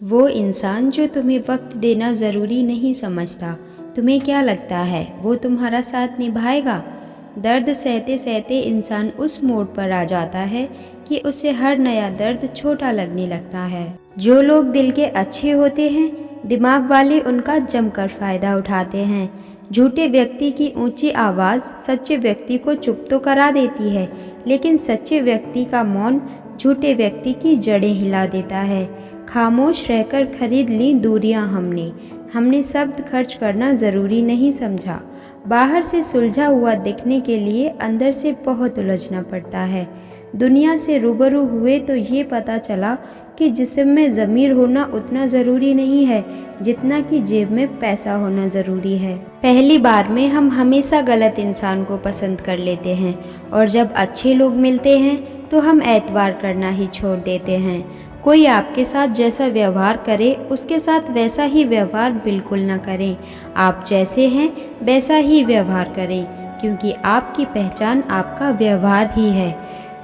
वो इंसान जो तुम्हें वक्त देना ज़रूरी नहीं समझता, तुम्हें क्या लगता है वो तुम्हारा साथ निभाएगा? दर्द सहते सहते इंसान उस मोड़ पर आ जाता है कि उसे हर नया दर्द छोटा लगने लगता है। जो लोग दिल के अच्छे होते हैं, दिमाग वाले उनका जमकर फ़ायदा उठाते हैं। झूठे व्यक्ति की ऊंची आवाज़ सच्चे व्यक्ति को चुप तो करा देती है, लेकिन सच्चे व्यक्ति का मौन झूठे व्यक्ति की जड़ें हिला देता है। खामोश रहकर खरीद ली दूरियां हमने शब्द खर्च करना ज़रूरी नहीं समझा। बाहर से सुलझा हुआ दिखने के लिए अंदर से बहुत उलझना पड़ता है। दुनिया से रूबरू हुए तो ये पता चला कि जिस्म में ज़मीर होना उतना ज़रूरी नहीं है जितना कि जेब में पैसा होना ज़रूरी है। पहली बार में हम हमेशा गलत इंसान को पसंद कर लेते हैं और जब अच्छे लोग मिलते हैं तो हम एतबार करना ही छोड़ देते हैं। कोई आपके साथ जैसा व्यवहार करे उसके साथ वैसा ही व्यवहार बिल्कुल न करें। आप जैसे हैं वैसा ही व्यवहार करें, क्योंकि आपकी पहचान आपका व्यवहार ही है।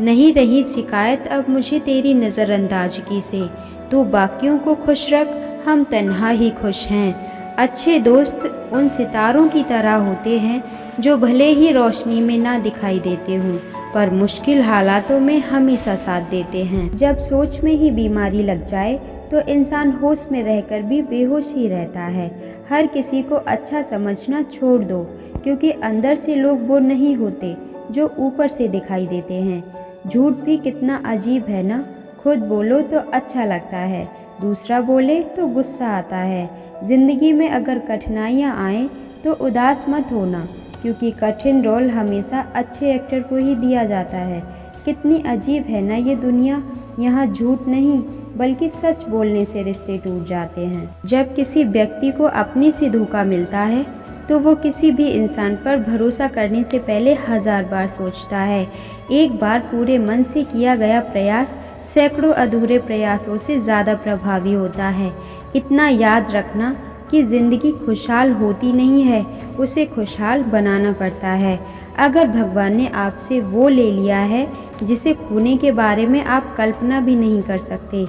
नहीं रही शिकायत अब मुझे तेरी नज़रअंदाजगी से, तू बाकियों को खुश रख, हम तन्हा ही खुश हैं। अच्छे दोस्त उन सितारों की तरह होते हैं जो भले ही रोशनी में ना दिखाई देते हों पर मुश्किल हालातों में हमेशा साथ देते हैं। जब सोच में ही बीमारी लग जाए तो इंसान होश में रहकर भी बेहोश ही रहता है। हर किसी को अच्छा समझना छोड़ दो, क्योंकि अंदर से लोग वो नहीं होते जो ऊपर से दिखाई देते हैं। झूठ भी कितना अजीब है ना, खुद बोलो तो अच्छा लगता है, दूसरा बोले तो गुस्सा आता है। ज़िंदगी में अगर कठिनाइयाँ आएँ तो उदास मत होना, क्योंकि कठिन रोल हमेशा अच्छे एक्टर को ही दिया जाता है। कितनी अजीब है ना ये दुनिया, यहाँ झूठ नहीं बल्कि सच बोलने से रिश्ते टूट जाते हैं। जब किसी व्यक्ति को अपने से धोखा मिलता है तो वो किसी भी इंसान पर भरोसा करने से पहले 1000 बार सोचता है। एक बार पूरे मन से किया गया प्रयास सैकड़ों अधूरे प्रयासों से ज़्यादा प्रभावी होता है। इतना याद रखना कि ज़िंदगी खुशहाल होती नहीं है, उसे खुशहाल बनाना पड़ता है। अगर भगवान ने आपसे वो ले लिया है जिसे खोने के बारे में आप कल्पना भी नहीं कर सकते,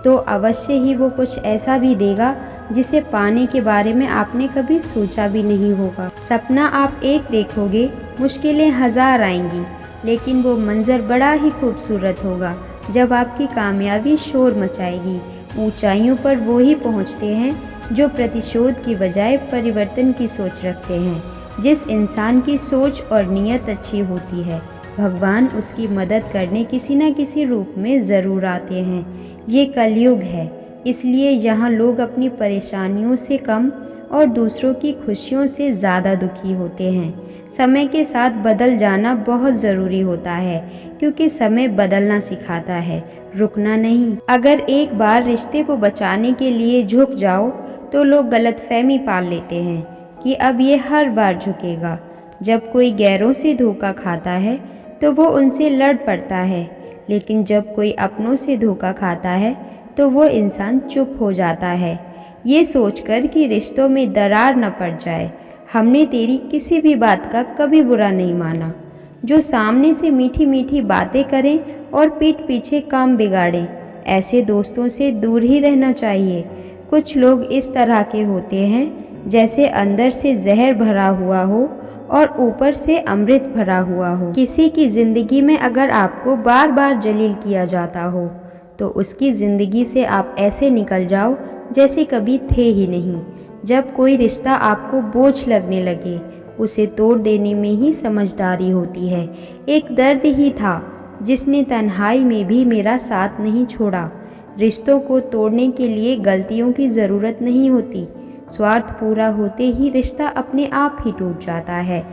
तो अवश्य ही वो कुछ ऐसा भी देगा जिसे पाने के बारे में आपने कभी सोचा भी नहीं होगा। सपना आप एक देखोगे, मुश्किलें 1000 आएंगी, लेकिन वो मंजर बड़ा ही खूबसूरत होगा जब आपकी कामयाबी शोर मचाएगी। ऊंचाइयों पर वो ही पहुँचते हैं जो प्रतिशोध की बजाय परिवर्तन की सोच रखते हैं। जिस इंसान की सोच और नीयत अच्छी होती है, भगवान उसकी मदद करने किसी न किसी रूप में ज़रूर आते हैं। ये कलयुग है, इसलिए यहाँ लोग अपनी परेशानियों से कम और दूसरों की खुशियों से ज़्यादा दुखी होते हैं। समय के साथ बदल जाना बहुत ज़रूरी होता है, क्योंकि समय बदलना सिखाता है, रुकना नहीं। अगर एक बार रिश्ते को बचाने के लिए झुक जाओ तो लोग गलतफहमी पाल लेते हैं कि अब ये हर बार झुकेगा। जब कोई गैरों से धोखा खाता है तो वो उनसे लड़ पड़ता है, लेकिन जब कोई अपनों से धोखा खाता है तो वो इंसान चुप हो जाता है, ये सोचकर कि रिश्तों में दरार न पड़ जाए। हमने तेरी किसी भी बात का कभी बुरा नहीं माना। जो सामने से मीठी मीठी बातें करें और पीठ पीछे काम बिगाड़ें, ऐसे दोस्तों से दूर ही रहना चाहिए। कुछ लोग इस तरह के होते हैं जैसे अंदर से जहर भरा हुआ हो और ऊपर से अमृत भरा हुआ हो। किसी की ज़िंदगी में अगर आपको बार बार जलील किया जाता हो तो उसकी ज़िंदगी से आप ऐसे निकल जाओ जैसे कभी थे ही नहीं। जब कोई रिश्ता आपको बोझ लगने लगे, उसे तोड़ देने में ही समझदारी होती है। एक दर्द ही था जिसने तन्हाई में भी मेरा साथ नहीं छोड़ा। रिश्तों को तोड़ने के लिए गलतियों की ज़रूरत नहीं होती, स्वार्थ पूरा होते ही रिश्ता अपने आप ही टूट जाता है।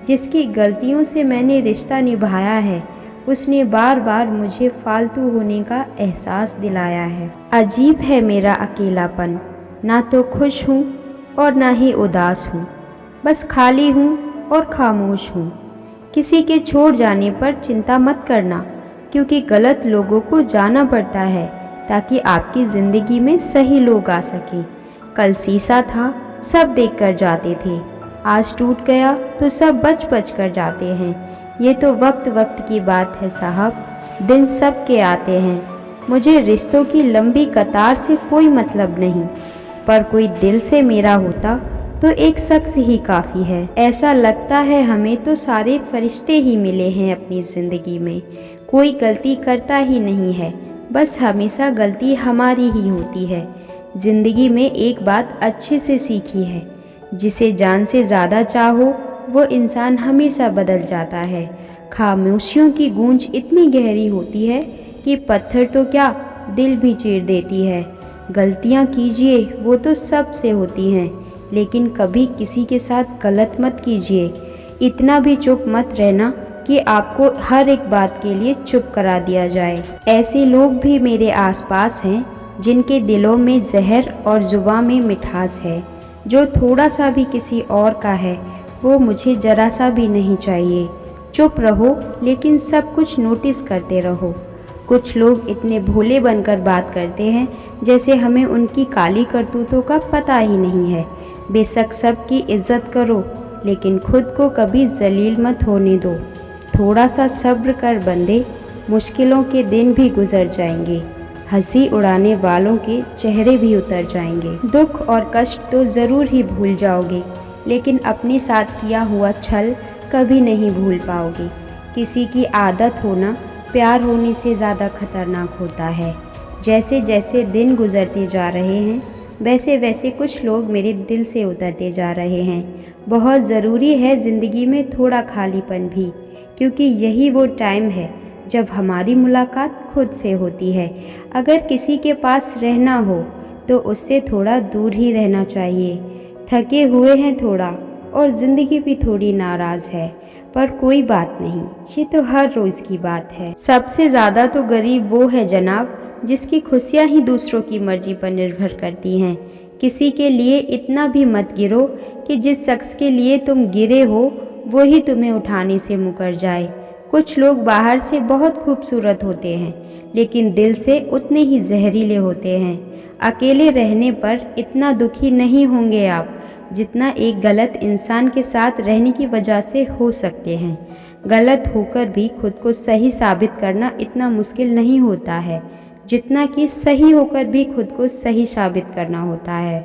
जिसकी गलतियों से मैंने रिश्ता निभाया है, उसने बार बार मुझे फालतू होने का एहसास दिलाया है। अजीब है मेरा अकेलापन, ना तो खुश हूँ और ना ही उदास हूँ, बस खाली हूँ और खामोश हूँ। किसी के छोड़ जाने पर चिंता मत करना, क्योंकि गलत लोगों को जाना पड़ता है ताकि आपकी ज़िंदगी में सही लोग आ सकें। कल शीशा था, सब देख कर जाते थे, आज टूट गया तो सब बच बच कर जाते हैं। ये तो वक्त वक्त की बात है साहब, दिन सब के आते हैं, मुझे रिश्तों की लंबी कतार से कोई मतलब नहीं, पर कोई दिल से मेरा होता तो एक शख्स ही काफ़ी है। ऐसा लगता है हमें तो सारे फरिश्ते ही मिले हैं अपनी ज़िंदगी में। कोई गलती करता ही नहीं है, बस हमेशा गलती हमारी ही होती है। ज़िंदगी में एक बात अच्छे से सीखी है, जिसे जान से ज़्यादा चाहो वो इंसान हमेशा बदल जाता है। खामोशियों की गूंज इतनी गहरी होती है कि पत्थर तो क्या, दिल भी चीर देती है। गलतियाँ कीजिए, वो तो सबसे होती हैं, लेकिन कभी किसी के साथ गलत मत कीजिए। इतना भी चुप मत रहना कि आपको हर एक बात के लिए चुप करा दिया जाए। ऐसे लोग भी मेरे आसपास हैं जिनके दिलों में जहर और जुबां में मिठास है। जो थोड़ा सा भी किसी और का है वो मुझे ज़रा सा भी नहीं चाहिए। चुप रहो, लेकिन सब कुछ नोटिस करते रहो। कुछ लोग इतने भोले बनकर बात करते हैं जैसे हमें उनकी काली करतूतों का पता ही नहीं है। बेशक सबकी इज्जत करो, लेकिन खुद को कभी जलील मत होने दो। थोड़ा सा सब्र कर बंदे, मुश्किलों के दिन भी गुजर जाएंगे। हंसी उड़ाने वालों के चेहरे भी उतर जाएंगे। दुख और कष्ट तो ज़रूर ही भूल जाओगे, लेकिन अपने साथ किया हुआ छल कभी नहीं भूल पाओगे। किसी की आदत होना प्यार होने से ज़्यादा खतरनाक होता है। जैसे जैसे दिन गुजरते जा रहे हैं वैसे वैसे कुछ लोग मेरे दिल से उतरते जा रहे हैं। बहुत ज़रूरी है ज़िंदगी में थोड़ा खालीपन भी, क्योंकि यही वो टाइम है जब हमारी मुलाकात खुद से होती है। अगर किसी के पास रहना हो तो उससे थोड़ा दूर ही रहना चाहिए। थके हुए हैं थोड़ा, और ज़िंदगी भी थोड़ी नाराज़ है, पर कोई बात नहीं, ये तो हर रोज़ की बात है। सबसे ज़्यादा तो गरीब वो है जनाब जिसकी खुशियाँ ही दूसरों की मर्जी पर निर्भर करती हैं। किसी के लिए इतना भी मत गिरो कि जिस शख्स के लिए तुम गिरे हो वो ही तुम्हें उठाने से मुकर जाए। कुछ लोग बाहर से बहुत खूबसूरत होते हैं, लेकिन दिल से उतने ही जहरीले होते हैं। अकेले रहने पर इतना दुखी नहीं होंगे आप जितना एक गलत इंसान के साथ रहने की वजह से हो सकते हैं। गलत होकर भी खुद को सही साबित करना इतना मुश्किल नहीं होता है जितना कि सही होकर भी खुद को सही साबित करना होता है।